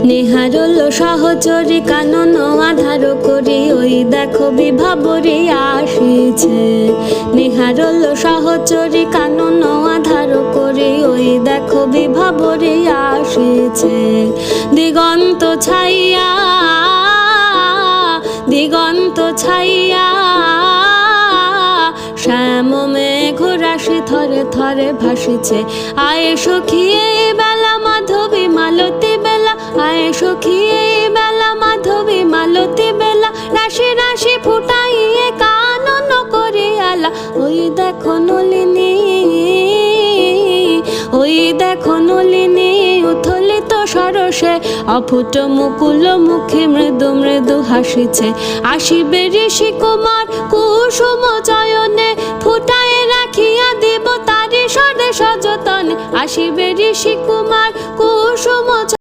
নিহারল সহচরী কানন আধার করি ওই দেখো বিভাবরী আসিছে। নিহারল সহচরী কানন আধার করি ওই দেখো বিভাবরী আসিছে। দিগন্ত ছাইয়া দিগন্ত ছাইয়া শ্যাম মেঘ রাশি থরে থরে ভাসিছে। আয়ে সখী এই বেলা মাধবী মালতী বেলা, আয়ে সখী এই বেলা মাধবী মালতী বেলা, রাশি রাশি ফুটাইয়ে কানন করি আলা। ওই দেখো নলিনী, ওই দেখো নলিনী উথলিত সরসে, অফুট মুকুল মুখে মৃদু মৃদু হাসিছে। আসিবে ঋষি কুমার কুসুম চয়নে, ফুটায় রাখিয়া দিব তারি স্বদেশ যতনে। আসিবে ঋষি কুমার কুসুম